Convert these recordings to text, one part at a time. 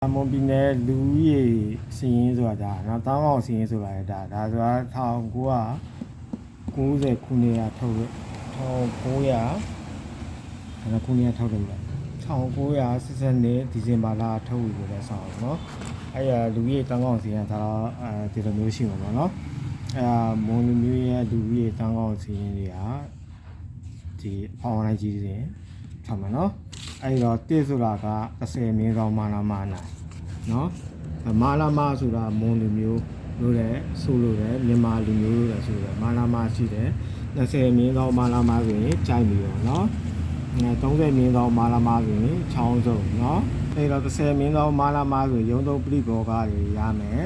မွန်ပြည်နယ်လူဦးရေစီးရင်ဆိုတာနော်တောင်းအောင်စီးရင်ဆိုတာလေဒါဆိုတာ1990ခုနှစ်ကထုတ်လို့1900ခုနှစ်ကထုတ်လို့လား1982ဒီဇင်ဘာလထုတ်ပြီးတော့ဆောင်းနော်အဲ့ရလူကြီးတောင်းအောင်စီးရင်ဒါတော့ဒီလိုမျိုးရှိမှာပေါ့နော်မွန်လူမျိုးရဲ့လူကြီးတောင်းအောင်စီးရင်တွေကဒီအွန်လိုင်းကြီးစဉ်ထားမှာနော်အဲ့တော့တစ်ဆိုတာက30မင်းဆောင်မာလာမာနိုင်နော်မာလာမာဆိုတာမွန်လူမျိုးလို့လည်းဆိုလို့လည်းမြန်မာလူမျိုးလို့လည်းဆိုတယ်မာလာမာရှိတယ်20မင်းဆောင်မာလာမာဆိုရင်ကြိုက်ပြီးတော့နော်30မင်းဆောင်မာလာမာဆိုရင်ချောင်းစုံနော်အဲ့တော့30မင်းဆောင်မာလာမာဆိုရင်ရုံးသုံးပရိဘောဂတွေရမယ်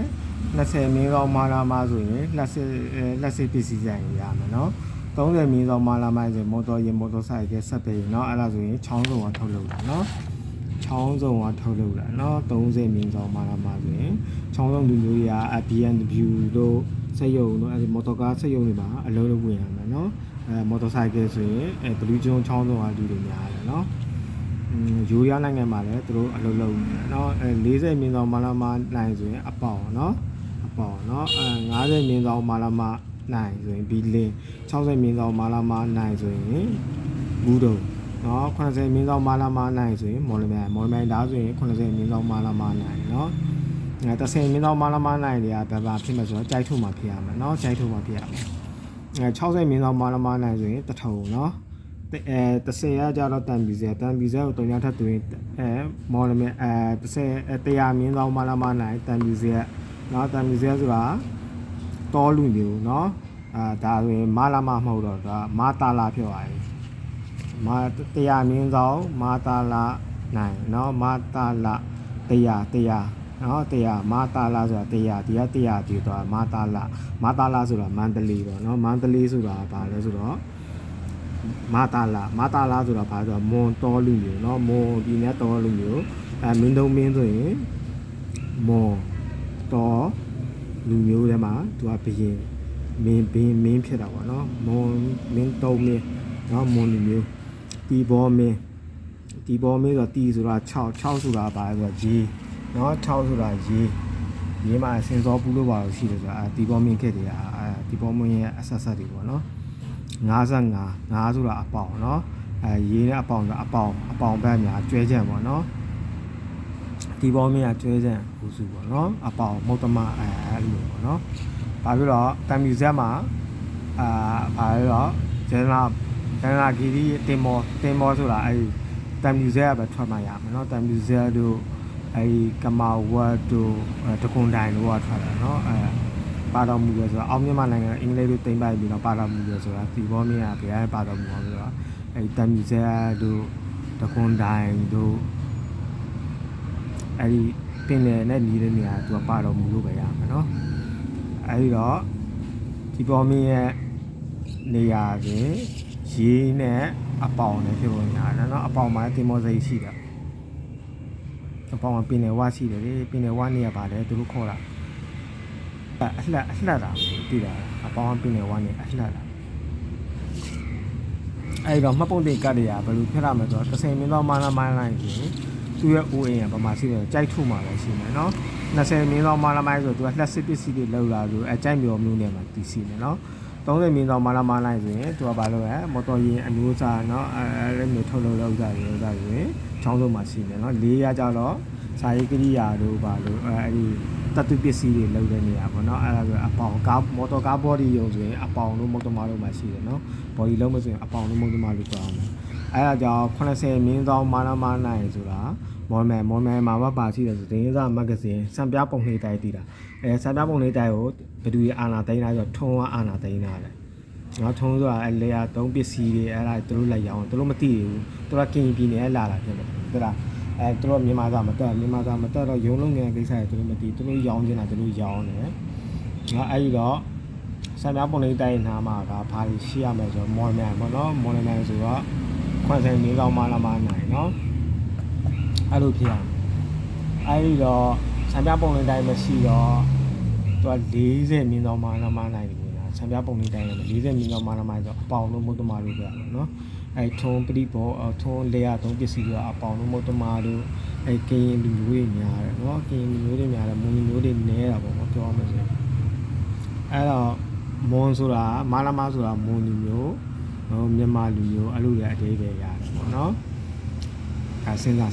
20မင်းဆောင်မာလာမာဆိုရင်လက်စစ်ပစ္စည်းဆိုင်ရမယ်နော်30မင်းဆောင်မာလာမိုင်းဆိုမော်တော်ယာဉ်မော်တော်ဆိုင်ကဆက်ပေเนาะအဲ့ဒါဆိုရင်ချောင်းစုံကထုတ်လုပ်တာเนาะချောင်းစုံကထုတ်လုပ်တာเนาะ30မင်းဆောင်မာလာမိုင်းဆိုရင်ချောင်းစုံလူမျိုးတွေက BMW တို့စက်ရုံတို့အဲ့ဒီမော်တော်ကားစက်ရုံတွေမှာအလုံးလုံးဝင်ရမယ်เนาะမော်တော်ဆိုင်ကဆိုရင်ဘလူးကျွန်းချောင်းစုံကလူတွေများတယ်เนาะယူရီးယားနိုင်ငံမှာလည်းသူတို့အလုံးလုံးเนาะ40မင်းဆောင်မာလာမိုင်းနိုင်ဆိုရင်အပေါင်เนาะအပေါင်เนาะ50မင်းဆောင်မာလာမိုင်းနိုင်ဆိုရင်ဘီလင်း60မင်းဆောင်မာလာမာနိုင်ဆိုရင်ဘူးတုံเนาะ80မင်းဆောင်မာလာမာနိုင်ဆိုရင်မော်လမြိုင်ဒါဆိုရင်80မင်းဆောင်မာလာမာနိုင်เนาะ30မင်းဆောင်မာလာမာနိုင်တွေကဘာဖြစ်မှာဆိုတော့ကြိုက်ထုမှာဖြစ်ရမယ်เนาะကြိုက်ထုမှာဖြစ်ရမယ်60မင်းဆောင်မာလာမာနိုင်ဆိုရင်တထုံเนาะ30ရကြတော့တန်ပီဇဲကိုတုံရထပ်သွင်းမော်လမြိုင်100မင်းဆောင်မာလာမာနိုင်တန်ပီဇဲเนาะတန်ပီဇဲဆိုတာတောလူမျိုးเนาะဒါဆိုရင်မာလာမမဟုတ်တော့ဒါမာတာလာဖြစ်သွားပြီမာ100မင်းဆောင်မာတာလာနိုင်เนาะမာတာလာ100เนาะ100မာတာလာဆိုတာ100ဒီက100ပြေသွားမာတာလာဆိုတာမန္တလေးပေါ့เนาะမန္တလေးဆိုတာဘာလဲဆိုတော့မာတာလာဆိုတာဘာဆိုတော့မွန်တောလူမျိုးเนาะမွန်ပြည်နယ်တောလူမျိုးမင်းတုံးမင်းဆိုရင်မွန်တောလူမျိုးထဲမှာသူကဘရင်မင်းဖြစ်တာပေါ့နော်မွန်မင်းတုံးမင်းနော်မွန်လူမျိုးတီဘောမင်းဆိုတီဆိုတာ6ဆိုတာဘာလဲဆိုတော့ရေနော်6ဆိုတာရေမှာစင်စောပူလို့ပါလို့ရှိတယ်ဆိုတာတီဘောမင်းခက်တယ်တီဘောမင်းရဲ့အဆက်ဆက်တွေပေါ့နော်55ဆိုတာအပေါင်နော်ရေနဲ့အပေါင်ဆိုတာအပေါင်ဘက်များကျွဲကြံပေါ့နော်ဒီဘောမင်းကကျွဲကြံဘူးစုပေါ့နော်အပေါင်မုတ်တမအဲ့လိုပေါ့နော်ဘာဖြစ်တော့တမ်မြူဇက်မှာဘာလို့တော့ဂျန်နာဂီရီတင်မောဆိုတာအဲ့တမ်မြူဇက်ကပဲထွက်မှရမယ်နော်တမ်မြူဇက်တို့အဲ့ကမာဝတ်တို့တကွန်တိုင်တို့ကထွက်တာနော်ပါတော်မူရဆိုတာအောင်မြန်မာနိုင်ငံအင်္ဂလိပ်တို့တင်ပိုက်ပြီးတော့ပါတော်မူရဆိုတာဒီဘောမင်းကဘယ်ပါတော်မူအောင်ဆိုတော့အဲ့တမ်မြူဇက်တို့တကွန်တိုင်တို့အဲ့ဒီပင်လယ်နဲ့နီးတဲ့နေရာသူကပါတော်မူလို့ပဲရမယ်နော်အဲ့ဒီတော့ဒီပေါ်မင်းရဲ့နေရာချင်းရေနဲ့အပေါင်နဲ့ဖြစ်ပေါ်နေတာနော်အပေါင်မှာတင်မောစိတ်ရှိတယ်အပေါင်မှာပင်လယ်ဝါရှိတယ်လေပင်လယ်ဝါနေရပါတယ်သူတို့ခေါ်တာအလှတာသိတာအပေါင်ပင်လယ်ဝါနေအလှတာအဲ့တော့မှတ်ပုံတင်ကတ်တွေကဘယ်လိုဖြစ်ရမလဲဆိုတော့30မင်းသောမာလာမိုင်းလိုက်ရင်သူရဲ့ OA ကဘာမှရှိတယ်ကြိုက်ထုမှာပဲရှိမယ်နော်20မင်းသောမာလာမိုင်းဆိုသူကလက်စစ်ပစ္စည်းတွေလောက်လာဆိုကြိုက်မျိုးမျိုးနဲ့မှတည်စီမယ်နော်30မင်းသောမာလာမိုင်းလိုက်ဆိုရင်သူကဘာလို့လဲမော်တော်ယာဉ်အမျိုးအစားနော်အဲ့လိုထုတ်လုပ်လောက်ကြတယ်ဆိုရင်ချောင်းစုံမှာရှိမယ်နော်4ရကြတော့စာရေးကိရိယာတို့ဘာလို့အဲ့ဒီတတုပစ္စည်းတွေလောက်တဲ့နေရာပေါ့နော်အဲ့ဒါဆိုအပေါင်ကားမော်တော်ကားဘော်ဒီရုံဆိုရင်အပေါင်တို့မုတ်တမတို့မှာရှိတယ်နော်ဘော်ဒီလုံးမဆိုရင်အပေါင်တို့မုတ်တမတို့ပြောင်းမယ်အဲ့ဒါကြောင့်80မင်းသောမာလာမနိုင်ဆိုတာမော်မဲမှာပါရှိတယ်ဆိုတင်းစားမဂ္ဂဇင်းစံပြပုံနှိပ်တိုက်တည်တာစံပြပုံနှိပ်တိုက်ကိုဘယ်သူအာနာသိန်းလိုက်ဆိုထုံးအာနာသိန်းလာတယ်နော်ထုံးဆိုတာလေယာ3ပစ္စည်းတွေအဲ့ဒါသူတို့လိုက်ရအောင်သူတို့မသိဘူးသူကကင်ပြည်နယ်လာဖြစ်တယ်ဟုတ်လားသူတို့မြန်မာသားမတက်တော့ရုံလုံးငယ်ကိစ္စတွေသူတို့မသိသူတို့ရောင်းနေတာသူတို့ရောင်းတယ်နော်အဲ့ဒီတော့စံပြပုံနှိပ်တိုက်နာမှာကဘာလို့ရှိရမလဲဆိုတော့မော်မြိုင်ပေါ့နော်မော်မြိုင်ဆိုတော့80မင်းကောင်မာလာမနိုင်နော်အဲ့လိုဖြစ်ရမယ်အဲ့ဒီတော့စံပြပုံလေးတိုင်းမရှိတော့သူက40မင်းသောမာလာမနိုင်တယ်ကွာစံပြပုံလေးတိုင်းလည်း40မင်းသောမာလာမဆိုအပေါင်လို့မုတ်တမလို့ပြောရမယ်နော် ထုံးပရိဘောထုံးလေယာသုံးပစ္စည်းတွေအပေါင်းတို့မုတ်တမာတို့ကရင်လူမျိုးတွေများတယ်နော်ကရင်လူမျိုးတွေများတယ်မွန်လူမျိုးတွေနည်းတာပေါ့နော်ပြောရမယ်ဆိုရင်အဲ့တော့မွန်ဆိုတာမာလာမဆိုတာမွန်လူမျိုးမြန်မာလူမျိုးအဲ့လိုရအသေးပဲရတယ်ပေါ့နော်စဉ်းစား